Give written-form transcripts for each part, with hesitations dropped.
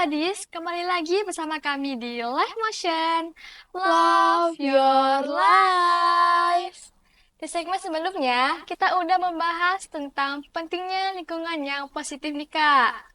Badis, kembali lagi bersama kami di Live Motion. Love your life. Di segmen sebelumnya, kita udah membahas tentang pentingnya lingkungan yang positif nih, Kak.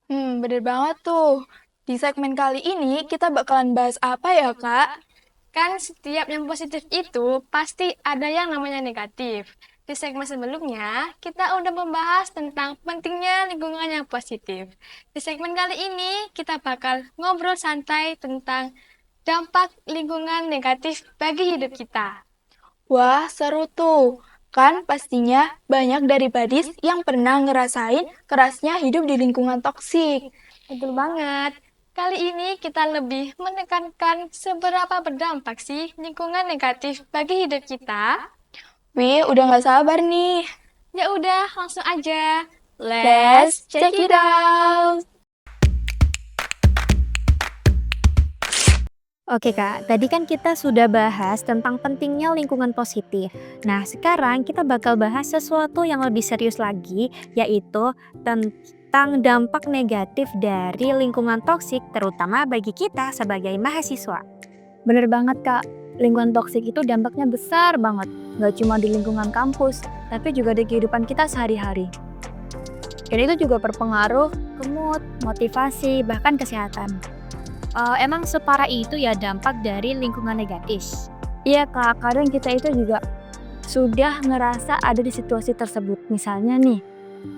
Bener banget tuh. Di segmen kali ini kita bakalan bahas apa ya, Kak? Kan setiap yang positif itu pasti ada yang namanya negatif. Di segmen sebelumnya, kita udah membahas tentang pentingnya lingkungan yang positif. Di segmen kali ini, kita bakal ngobrol santai tentang dampak lingkungan negatif bagi hidup kita. Wah, seru tuh. Kan pastinya banyak dari badis yang pernah ngerasain kerasnya hidup di lingkungan toksik. Betul banget. Kali ini kita lebih menekankan seberapa berdampak sih lingkungan negatif bagi hidup kita. Wih, udah gak sabar nih. Ya udah, langsung aja. Let's check it out. Oke Kak, tadi kan kita sudah bahas tentang pentingnya lingkungan positif. Nah, sekarang kita bakal bahas sesuatu yang lebih serius lagi, yaitu tentang dampak negatif dari lingkungan toksik, terutama bagi kita sebagai mahasiswa. Bener banget Kak, lingkungan toksik itu dampaknya besar banget. Gak cuma di lingkungan kampus, tapi juga di kehidupan kita sehari-hari. Dan itu juga berpengaruh ke mood, motivasi, bahkan kesehatan. Emang separah itu ya dampak dari lingkungan negatif? Iya Kak, kadang kita itu juga sudah ngerasa ada di situasi tersebut. Misalnya nih,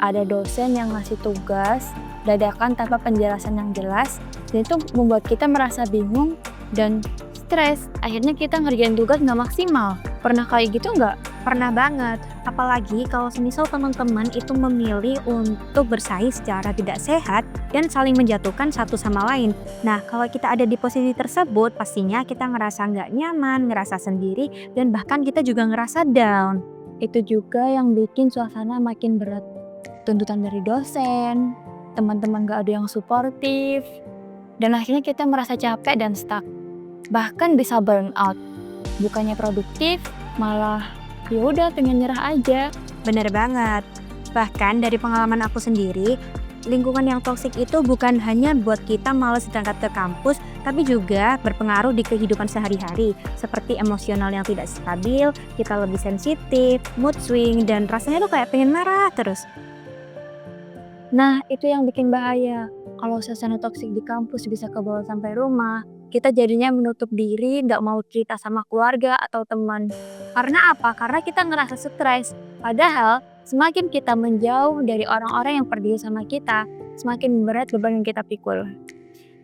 ada dosen yang ngasih tugas dadakan tanpa penjelasan yang jelas, dan itu membuat kita merasa bingung dan stres. Akhirnya kita ngerjain tugas nggak maksimal. Pernah kayak gitu nggak? Pernah banget, apalagi kalau semisal teman-teman itu memilih untuk bersaing secara tidak sehat dan saling menjatuhkan satu sama lain. Nah, kalau kita ada di posisi tersebut, pastinya kita ngerasa nggak nyaman, ngerasa sendiri, dan bahkan kita juga ngerasa down. Itu juga yang bikin suasana makin berat. Tuntutan dari dosen, teman-teman gak ada yang suportif, dan akhirnya kita merasa capek dan stuck. Bahkan bisa burn out. Bukannya produktif, malah ya udah pengen nyerah aja. Bener banget. Bahkan dari pengalaman aku sendiri, lingkungan yang toksik itu bukan hanya buat kita malas berangkat ke kampus, tapi juga berpengaruh di kehidupan sehari-hari, seperti emosional yang tidak stabil, kita lebih sensitif, mood swing, dan rasanya tuh kayak pengen marah terus. Nah, itu yang bikin bahaya. Kalau suasana toksik di kampus bisa kebawa sampai rumah, kita jadinya menutup diri, gak mau cerita sama keluarga atau teman. Karena apa? Karena kita ngerasa stres. Padahal, semakin kita menjauh dari orang-orang yang peduli sama kita, semakin berat beban yang kita pikul.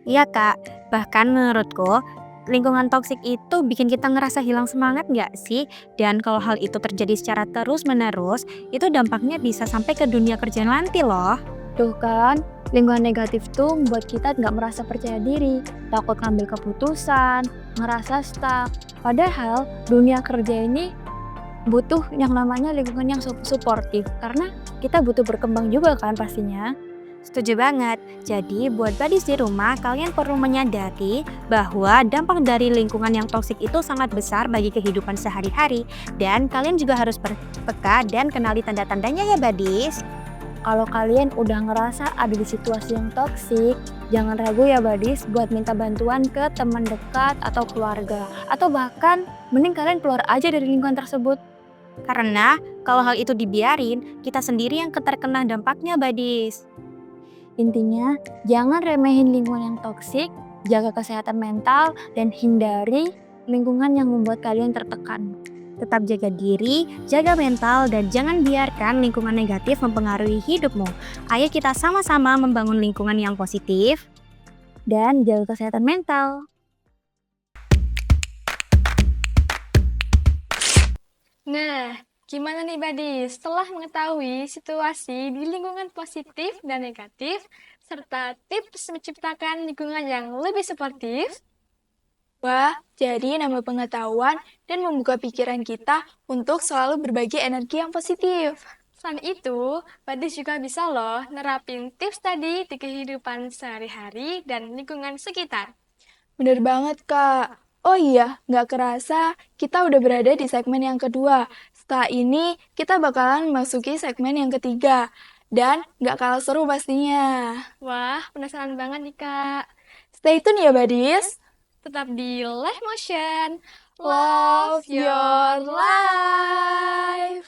Iya Kak, bahkan menurutku, lingkungan toksik itu bikin kita ngerasa hilang semangat nggak sih? Dan kalau hal itu terjadi secara terus-menerus, itu dampaknya bisa sampai ke dunia kerja nanti loh. Tuh kan, lingkungan negatif tuh membuat kita nggak merasa percaya diri, takut ngambil keputusan, ngerasa stuck. Padahal dunia kerja ini butuh yang namanya lingkungan yang suportif, karena kita butuh berkembang juga kan pastinya. Setuju banget. Jadi buat badis di rumah, kalian perlu menyadari bahwa dampak dari lingkungan yang toksik itu sangat besar bagi kehidupan sehari-hari. Dan kalian juga harus peka dan kenali tanda-tandanya ya badis. Kalau kalian udah ngerasa ada di situasi yang toksik, jangan ragu ya badis buat minta bantuan ke teman dekat atau keluarga. Atau bahkan mending kalian keluar aja dari lingkungan tersebut. Karena kalau hal itu dibiarin, kita sendiri yang terkena dampaknya badis. Intinya, jangan remehin lingkungan yang toksik, jaga kesehatan mental, dan hindari lingkungan yang membuat kalian tertekan. Tetap jaga diri, jaga mental, dan jangan biarkan lingkungan negatif mempengaruhi hidupmu. Ayo kita sama-sama membangun lingkungan yang positif dan jaga kesehatan mental. Nah, gimana nih Badis? Setelah mengetahui situasi di lingkungan positif dan negatif, serta tips menciptakan lingkungan yang lebih sportif, Wah, jadi nambah pengetahuan dan membuka pikiran kita untuk selalu berbagi energi yang positif. selain itu, Badis juga bisa loh nerapin tips tadi di kehidupan sehari-hari dan lingkungan sekitar. Bener banget, Kak. Oh iya, nggak kerasa kita udah berada di segmen yang kedua. Setelah ini, kita bakalan memasuki segmen yang ketiga. dan nggak kalah seru pastinya. Wah, penasaran banget nih, Kak. Stay tune ya, Badis. Tetap di Live Motion. Love your life.